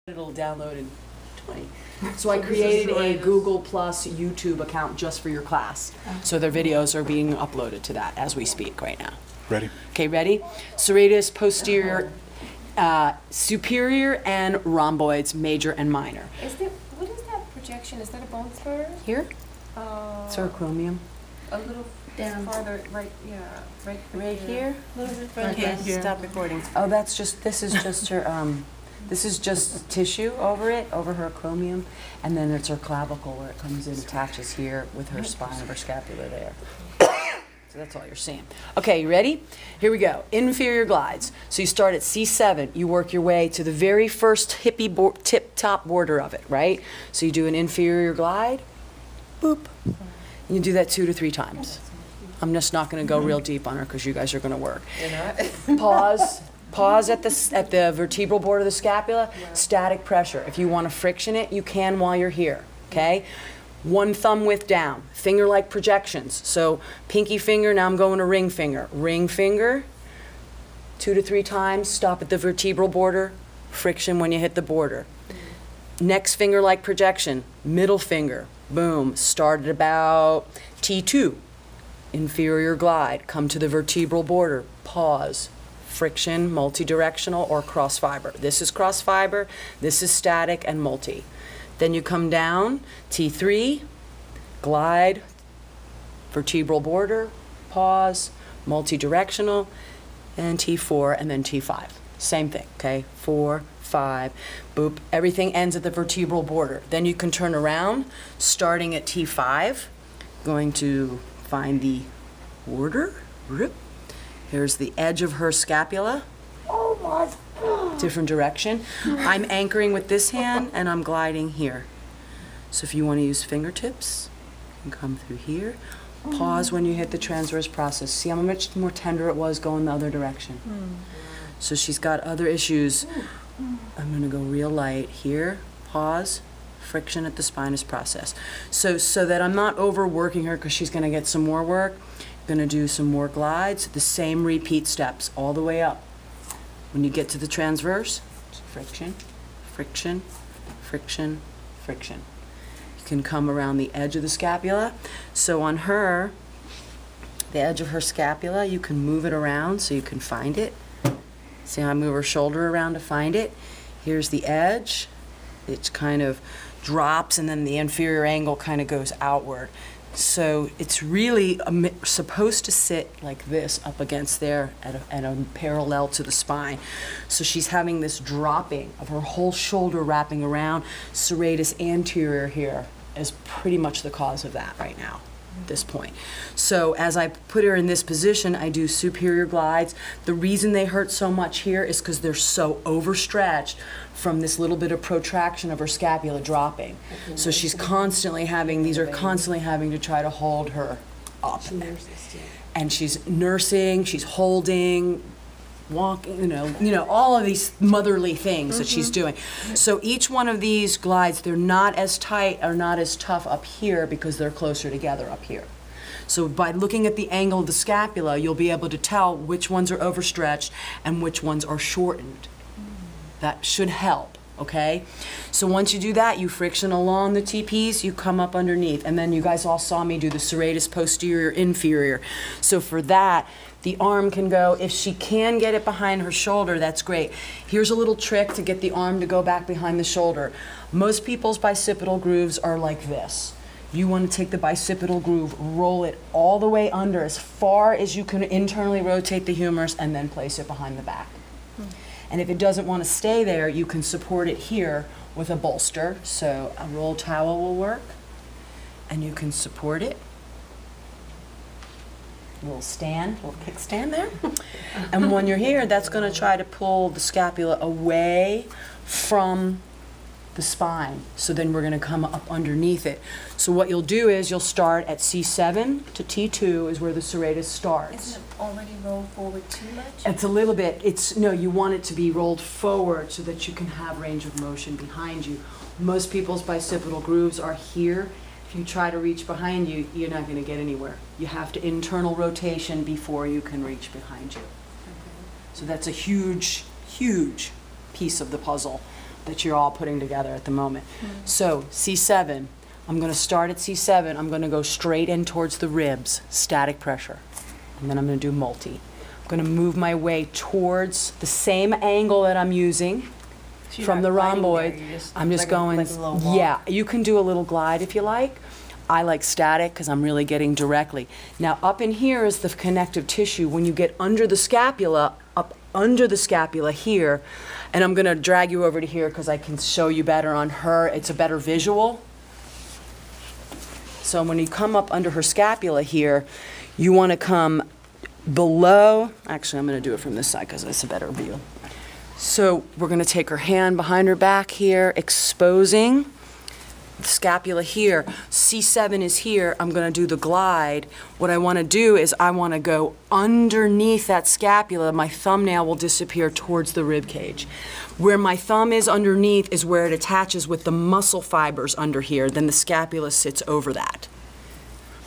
It'll download in 20. So I created a Google Plus YouTube account just for your class. So their videos are being uploaded to that as we speak right now. Ready? Okay, ready? Serratus posterior, superior, and rhomboids, major and minor. What is that projection? Is that a bone spur? Here? It's acromion. A little down farther, right? Yeah, right Here? A little bit further. Okay, stop recording. Oh, this is just her, this is just tissue over her acromion, and then it's her clavicle where it comes in, attaches here with her spine of her scapula there. So that's all you're seeing. Okay, you ready? Here we go. Inferior glides. So you start at C7, you work your way to the very first hippie tip-top border of it, right? So you do an inferior glide, boop. And you do that 2 to 3 times. I'm just not going to go real deep on her because you guys are going to work. You're not? Pause. Pause at the vertebral border of the scapula. Yeah. Static pressure. If you want to friction it, you can while you're here. Okay? 1 thumb width down. Finger-like projections. So pinky finger, now I'm going to ring finger. Ring finger, 2 to 3 times. Stop at the vertebral border. Friction when you hit the border. Next finger-like projection. Middle finger. Boom. Start at about T2. Inferior glide. Come to the vertebral border. Pause. Friction, multi-directional, or cross fiber. This is cross fiber, this is static and multi. Then you come down, T3, glide, vertebral border, pause, multi-directional, and T4, and then T5. Same thing, okay? 4, 5, boop. Everything ends at the vertebral border. Then you can turn around, starting at T5, going to find the border, rip. Here's the edge of her scapula. Oh my God. Different direction. I'm anchoring with this hand and I'm gliding here. So if you want to use fingertips, you can come through here. Pause when you hit the transverse process. See how much more tender it was going the other direction. So she's got other issues. I'm going to go real light here. Pause. Friction at the spinous process. So that I'm not overworking her because she's going to get some more work. Going to do some more glides, the same repeat steps all the way up. When you get to the transverse, friction, friction, friction, friction. You can come around the edge of the scapula. So on her, the edge of her scapula, you can move it around so you can find it. See how I move her shoulder around to find it? Here's the edge. It kind of drops and then the inferior angle kind of goes outward. So it's really supposed to sit like this up against there at a parallel to the spine. So she's having this dropping of her whole shoulder wrapping around. Serratus anterior here is pretty much the cause of that right now at this point. So as I put her in this position, I do superior glides. The reason they hurt so much here is because they're so overstretched from this little bit of protraction of her scapula dropping. So she's constantly having, these are constantly having to try to hold her up. And she's nursing, she's holding, walking, you know, all of these motherly things that she's doing. So each one of these glides, they're not as tight or not as tough up here because they're closer together up here. So by looking at the angle of the scapula, you'll be able to tell which ones are overstretched and which ones are shortened. That should help, okay? So once you do that, you friction along the TPs, you come up underneath. And then you guys all saw me do the serratus posterior inferior. So for that, the arm can go, if she can get it behind her shoulder, that's great. Here's a little trick to get the arm to go back behind the shoulder. Most people's bicipital grooves are like this. You want to take the bicipital groove, roll it all the way under as far as you can internally rotate the humerus and then place it behind the back. And if it doesn't want to stay there, you can support it here with a bolster. So a roll towel will work. And you can support it. A little stand, a little kickstand there. And when you're here, that's going to try to pull the scapula away from the spine. So then we're going to come up underneath it. So what you'll do is you'll start at C7 to T2 is where the serratus starts. Isn't it already rolled forward too much? It's a little bit. No, you want it to be rolled forward so that you can have range of motion behind you. Most people's bicipital grooves are here. If you try to reach behind you, you're not going to get anywhere. You have to internal rotation before you can reach behind you. So that's a huge, huge piece of the puzzle. that you're all putting together at the moment. So C7, I'm going to start at C7. I'm going to go straight in towards the ribs, static pressure. And then I'm going to do multi. I'm going to move my way towards the same angle that I'm using from the rhomboid. I'm just going, yeah, you can do a little glide if you like. I like static because I'm really getting directly. Now up in here is the connective tissue. When you get under the scapula, up under the scapula here, and I'm going to drag you over to here because I can show you better on her. It's a better visual. So when you come up under her scapula here, you want to come below. Actually, I'm going to do it from this side because it's a better view. So we're going to take her hand behind her back here, exposing the scapula here. C7 is here. I'm going to do the glide. What I want to do is I want to go underneath that scapula. My thumbnail will disappear towards the rib cage. Where my thumb is underneath is where it attaches with the muscle fibers under here. Then the scapula sits over that.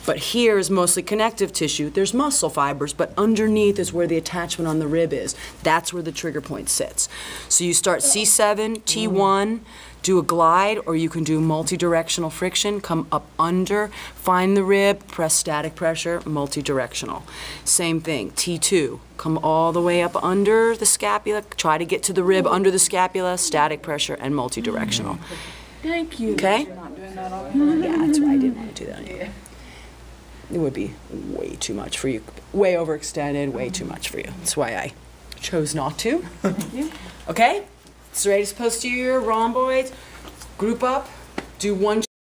But here is mostly connective tissue. There's muscle fibers, but underneath is where the attachment on the rib is. That's where the trigger point sits. So you start C7, T1, do a glide, or you can do multi-directional friction, come up under, find the rib, press static pressure, multi-directional. Same thing, T2, come all the way up under the scapula, try to get to the rib under the scapula, static pressure, and multi-directional. Thank you. Okay? You're not doing that all Yeah, that's why I didn't want to do that anyway. It would be way too much for you, way overextended, way too much for you. That's why I chose not to. Thank you. Okay? Straight as posterior, rhomboids, group up, do one